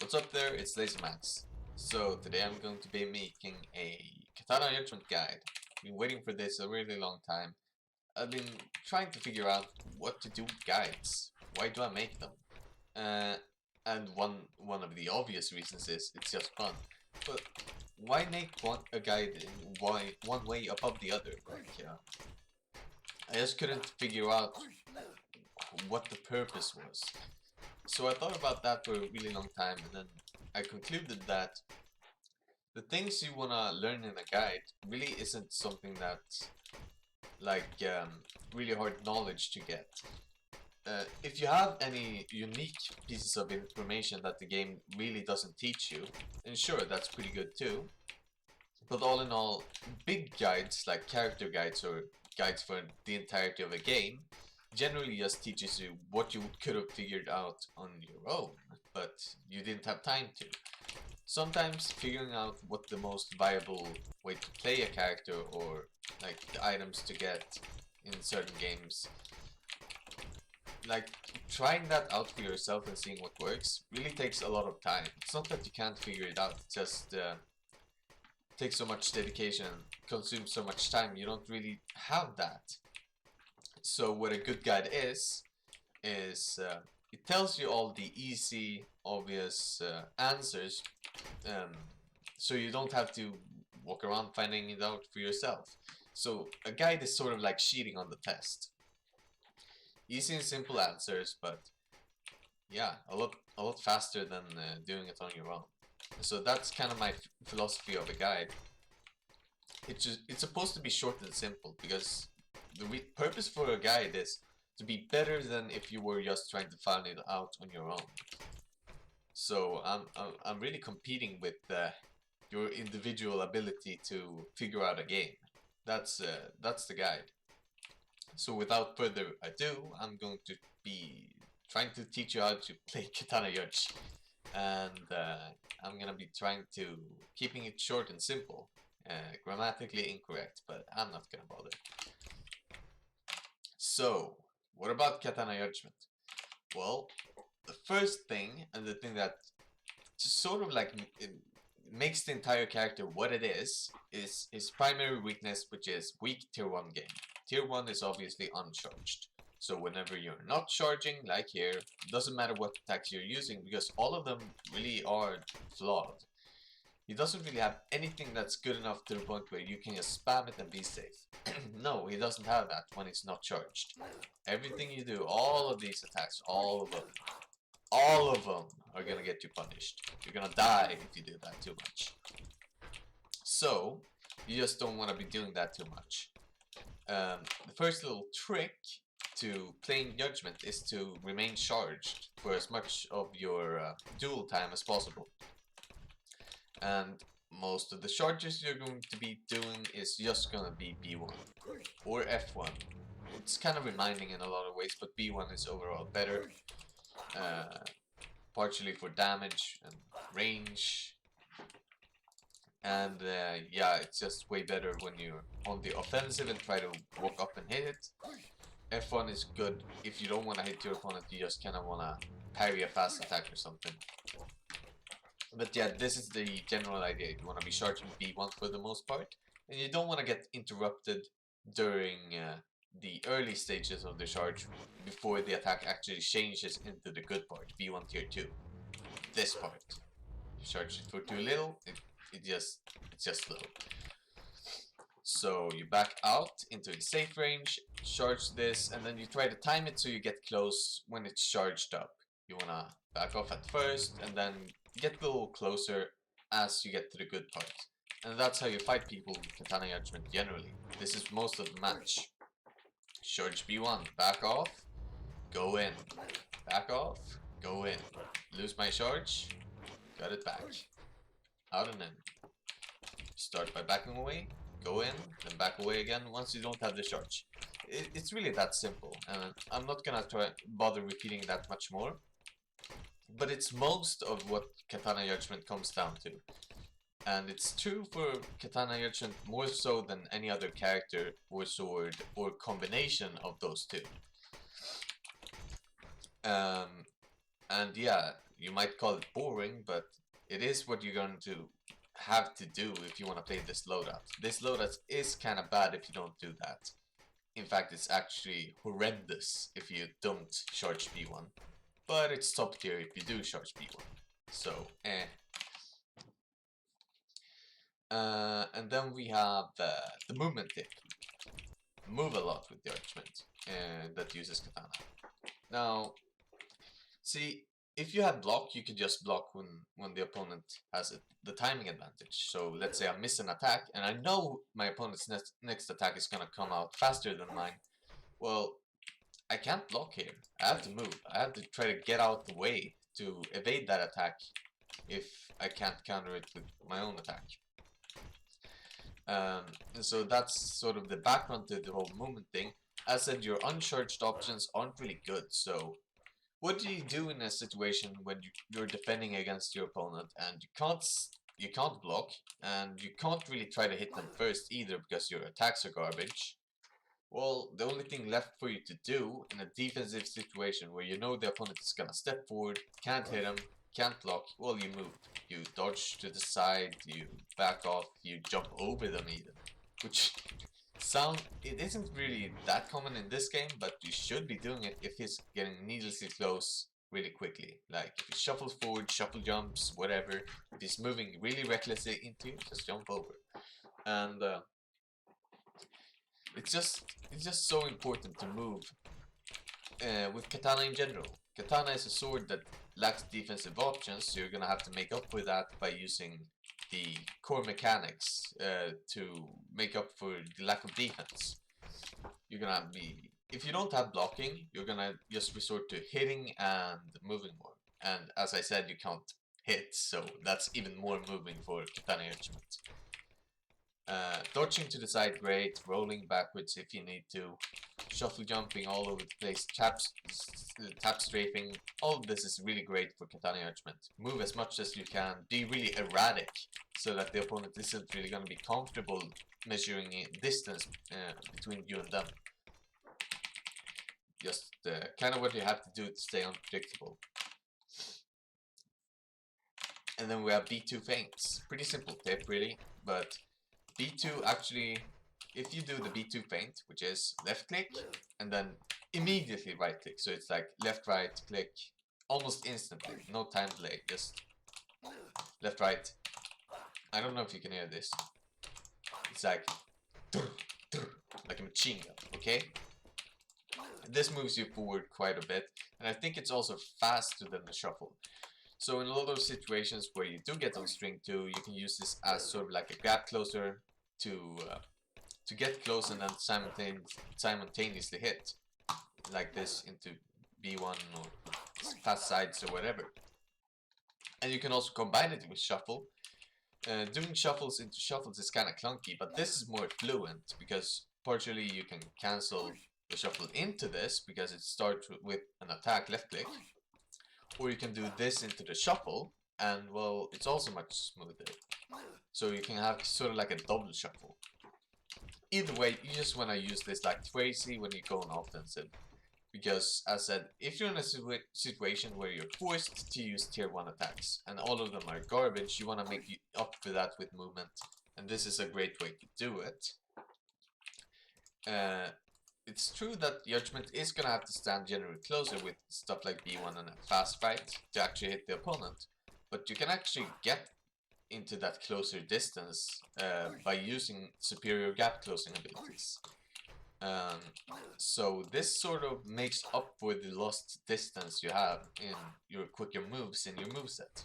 What's up there, it's LaserMax. So today I'm going to be making a Katana Judgement guide. I've been waiting for this a really long time. I've been trying to figure out what to do with guides. Why do I make them? And one of the obvious reasons is it's just fun. But why make a guide in one way above the other? I just couldn't figure out what the purpose was. So I thought about that for a really long time, and then I concluded that the things you wanna learn in a guide really isn't something that's really hard knowledge to get. If you have any unique pieces of information that the game really doesn't teach you, then sure, that's pretty good too. But all in all, big guides like character guides or guides for the entirety of a game generally just teaches you what you could have figured out on your own, but you didn't have time to. Sometimes figuring out what the most viable way to play a character or like the items to get in certain games, like trying that out for yourself and seeing what works really takes a lot of time. It's not that you can't figure it out, it just takes so much dedication, consumes so much time, you don't really have that. So what a good guide is it tells you all the easy, obvious answers, so you don't have to walk around finding it out for yourself. So a guide is sort of like cheating on the test. Easy and simple answers, but yeah, a lot faster than doing it on your own. So that's kind of my philosophy of a guide. It's supposed to be short and simple, because the purpose for a guide is to be better than if you were just trying to find it out on your own. So I'm really competing with your individual ability to figure out a game. That's the guide. So without further ado, I'm going to be trying to teach you how to play Katana Judge, and I'm gonna be trying to keeping it short and simple. Grammatically incorrect, but I'm not gonna bother. So, what about Katana Judgement? Well, the first thing, and the thing that sort of like it makes the entire character what it is his primary weakness, which is weak tier 1 game. Tier 1 is obviously uncharged. So whenever you're not charging, like here, it doesn't matter what attacks you're using, because all of them really are flawed. He doesn't really have anything that's good enough to the point where you can just spam it and be safe. No, he doesn't have that when it's not charged. Everything you do, all of these attacks, all of them are gonna get you punished. You're gonna die if you do that too much. So, you just don't want to be doing that too much. The first little trick to playing Judgement is to remain charged for as much of your duel time as possible. And most of the charges you're going to be doing is just gonna be B1 or F1. It's kind of reminding in a lot of ways, but B1 is overall better, partially for damage and range. And yeah, it's just way better when you're on the offensive and try to walk up and hit it. F1 is good if you don't want to hit your opponent, you just kind of want to parry a fast attack or something. But yeah, this is the general idea. You want to be charging B1 for the most part, and you don't want to get interrupted during the early stages of the charge before the attack actually changes into the good part, B1 tier 2. This part. You charge it for too little, it's just little. So you back out into a safe range, charge this, and then you try to time it so you get close when it's charged up. You wanna back off at first, and then get a little closer as you get to the good part. And that's how you fight people with Katana Judgement generally. This is most of the match. Charge B1, back off, go in. Back off, go in. Lose my charge, got it back. Out and in. Start by backing away, go in, then back away again once you don't have the charge. It's really that simple, and I'm not gonna bother repeating that much more. But it's most of what Katana Judgement comes down to. And it's true for Katana Judgement more so than any other character or sword or combination of those two. And yeah, you might call it boring, but it is what you're going to have to do if you want to play this loadout. This loadout is kind of bad if you don't do that. In fact, it's actually horrendous if you don't charge B1. But it's top tier if you do charge B1. So, and then we have the movement tip. Move a lot with Judgment that uses Katana. Now, see, if you had block, you could just block when the opponent has the timing advantage. So let's say I miss an attack, and I know my opponent's next attack is gonna come out faster than mine. Well, I can't block here. I have to move. I have to try to get out the way to evade that attack if I can't counter it with my own attack. And so that's sort of the background to the whole movement thing. As said, your uncharged options aren't really good, so what do you do in a situation when you're defending against your opponent and you can't block and you can't really try to hit them first either because your attacks are garbage? Well, the only thing left for you to do in a defensive situation where you know the opponent is gonna step forward, can't hit him, can't block, well, you move. You dodge to the side, you back off, you jump over them even. Which it isn't really that common in this game, but you should be doing it if he's getting needlessly close really quickly. Like if he shuffles forward, shuffle jumps, whatever. If he's moving really recklessly into you, just jump over. And it's just so important to move with Katana in general. Katana is a sword that lacks defensive options, so you're gonna have to make up for that by using the core mechanics to make up for the lack of defense. You're gonna be, if you don't have blocking, you're gonna just resort to hitting and moving more. And as I said, you can't hit, so that's even more moving for Katana Judgement. Dodging to the side, great. Rolling backwards if you need to. Shuffle jumping all over the place. Tap strafing. All of this is really great for Katana Judgement. Move as much as you can. Be really erratic so that the opponent isn't really going to be comfortable measuring distance between you and them. Just kind of what you have to do to stay unpredictable. And then we have B2 feints. Pretty simple tip really, but B2 actually, if you do the B2 feint, which is left click and then immediately right click, so it's like left right click almost instantly, no time delay, just left right. I don't know if you can hear this. It's like a machine gun, okay? This moves you forward quite a bit, and I think it's also faster than the shuffle. So in a lot of situations where you do get on string 2, you can use this as sort of like a gap closer to get close and then simultaneously hit like this into B1 or fast sides or whatever. And you can also combine it with shuffle. Doing shuffles into shuffles is kind of clunky, but this is more fluent because partially you can cancel the shuffle into this because it starts with an attack left click, or you can do this into the shuffle and well, it's also much smoother. So you can have sort of like a double shuffle. Either way, you just want to use this like crazy when you go on offensive. Because, as said, if you're in a situation where you're forced to use tier 1 attacks, and all of them are garbage, you want to make up for that with movement. And this is a great way to do it. It's true that Judgement is going to have to stand generally closer with stuff like B1 and a fast fight to actually hit the opponent. But you can actually get into that closer distance by using superior gap closing abilities. So this sort of makes up for the lost distance you have in your quicker moves in your moveset.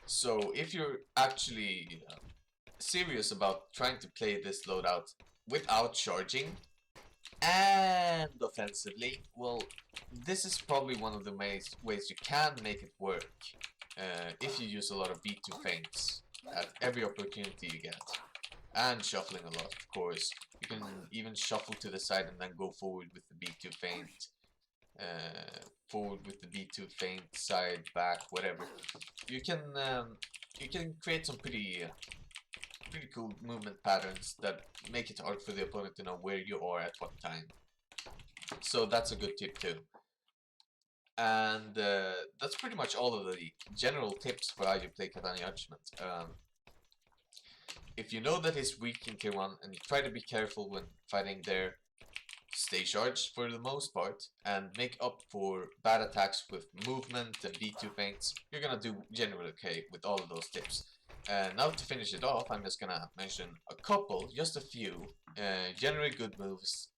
So if you're actually serious about trying to play this loadout without charging and offensively, well, this is probably one of the ways you can make it work. If you use a lot of B2 feints at every opportunity you get, and shuffling a lot, of course. You can even shuffle to the side and then go forward with the B2 feint, forward with the B2 feint, side, back, whatever. You can create some pretty cool movement patterns that make it hard for the opponent to know where you are at what time. So that's a good tip too. And that's pretty much all of the general tips for how you play Katana Judgement. If you know that he's weak in tier 1 and you try to be careful when fighting there, stay charged for the most part and make up for bad attacks with movement and B2 feints, you're gonna do generally okay with all of those tips. Now to finish it off, I'm just gonna mention a couple, just a few, generally good moves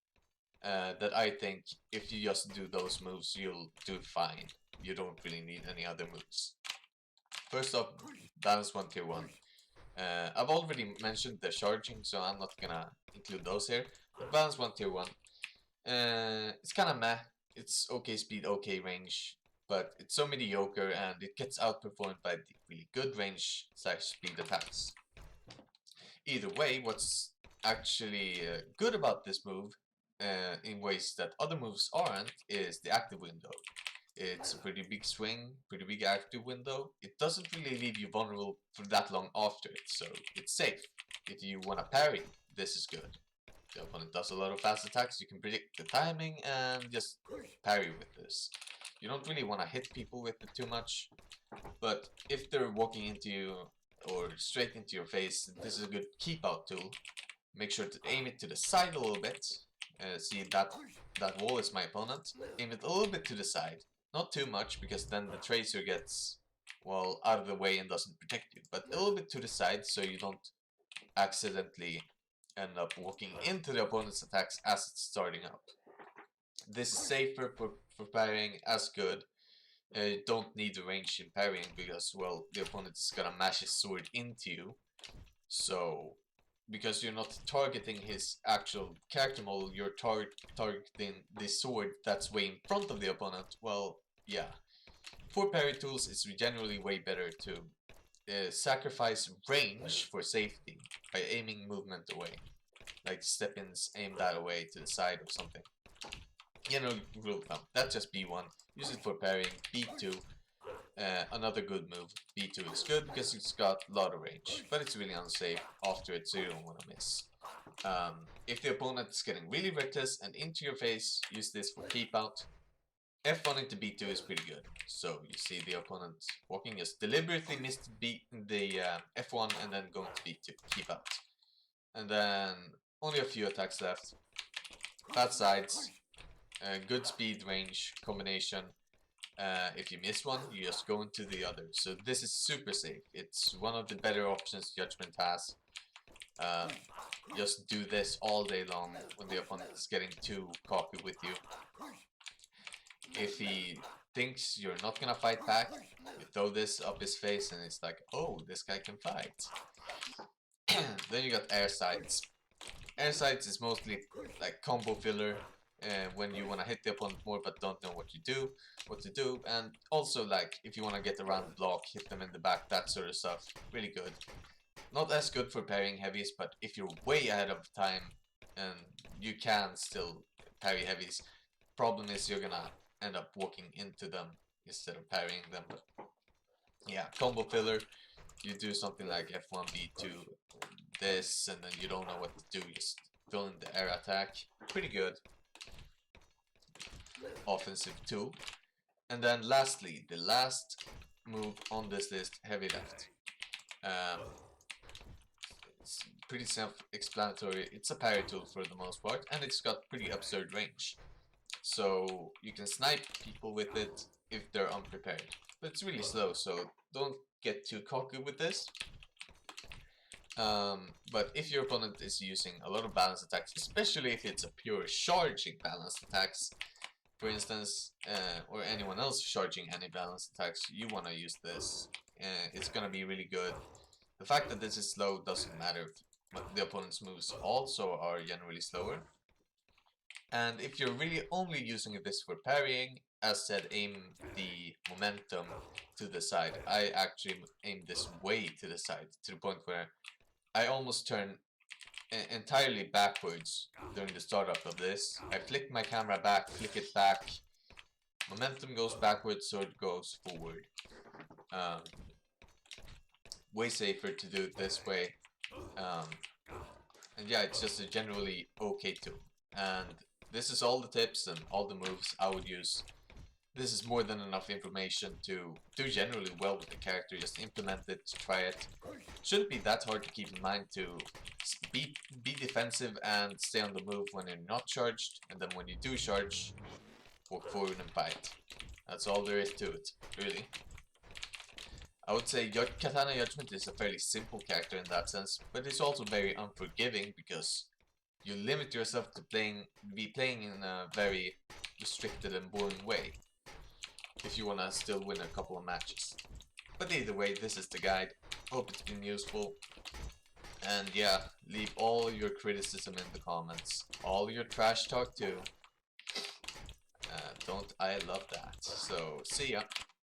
that I think if you just do those moves, you'll do fine. You don't really need any other moves. First up, balance 1 tier 1. I've already mentioned the charging, so I'm not gonna include those here. But balance 1 tier 1. It's kinda meh. It's okay speed, okay range, but it's so mediocre and it gets outperformed by the really good range / speed attacks. Either way, what's actually good about this move, in ways that other moves aren't, is the active window. It's a pretty big swing, pretty big active window. It doesn't really leave you vulnerable for that long after it, so it's safe. If you want to parry, this is good. The opponent does a lot of fast attacks, you can predict the timing and just parry with this. You don't really want to hit people with it too much, but if they're walking into you or straight into your face, this is a good keep out tool. Make sure to aim it to the side a little bit. See that wall is my opponent. Aim it a little bit to the side. Not too much, because then the tracer gets, well, out of the way and doesn't protect you. But a little bit to the side so you don't accidentally end up walking into the opponent's attacks as it's starting up. This is safer for parrying, as good. You don't need the range in parrying because, well, the opponent is gonna mash his sword into you. So, because you're not targeting his actual character model, you're targeting the sword that's way in front of the opponent. Well, yeah. For parry tools, it's generally way better to sacrifice range for safety by aiming movement away. Like step-ins, aim that away to the side or something. You know, rule of thumb. That's just B1. Use it for parrying. B2. Another good move. B2 is good because it's got a lot of range, but it's really unsafe after it, so you don't want to miss. If the opponent is getting really reckless and into your face, use this for keep out. F1 into B2 is pretty good. So you see the opponent walking, just deliberately missed the F1 and then going to B2, keep out. And then only a few attacks left. Bad sides, good speed range combination. If you miss one, you just go into the other. So this is super safe. It's one of the better options Judgement has. Just do this all day long when the opponent is getting too cocky with you. If he thinks you're not gonna fight back, you throw this up his face and it's like, oh, this guy can fight. Then you got air sights. Air sights is mostly like combo filler. When you want to hit the opponent more but don't know what to do, and also like if you want to get around the block, hit them in the back, that sort of stuff. Really good. Not as good for parrying heavies, but if you're way ahead of time and you can still parry heavies, problem is you're gonna end up walking into them instead of parrying them. But yeah, combo filler. You do something like F1, B2, this, and then you don't know what to do, just fill in the air attack. Pretty good. Offensive too. And then lastly, the last move on this list, heavy left. It's pretty self-explanatory. It's a parry tool for the most part, and it's got pretty absurd range. So you can snipe people with it if they're unprepared. But it's really slow, so don't get too cocky with this. But if your opponent is using a lot of balanced attacks, especially if it's a pure charging balanced attacks, for instance, or anyone else charging any balanced attacks, you want to use this. It's gonna be really good. The fact that this is slow doesn't matter, but the opponent's moves also are generally slower. And if you're really only using this for parrying, as said, aim the momentum to the side. I actually aim this way to the side, to the point where I almost turn entirely backwards during the startup of this. I flick my camera back, flick it back. Momentum goes backwards, so it goes forward. Way safer to do it this way. And yeah, it's just a generally okay tool. And this is all the tips and all the moves I would use this is more than enough information to do generally well with the character. Just implement it, try it. Shouldn't be that hard to keep in mind to be defensive and stay on the move when you're not charged, and then when you do charge, walk forward and fight. That's all there is to it, really. I would say Katana Judgement is a fairly simple character in that sense, but it's also very unforgiving because you limit yourself to be playing in a very restricted and boring way if you wanna still win a couple of matches. But either way, this is the guide. Hope it's been useful. And yeah, leave all your criticism in the comments. All your trash talk too. Don't I love that. So, see ya.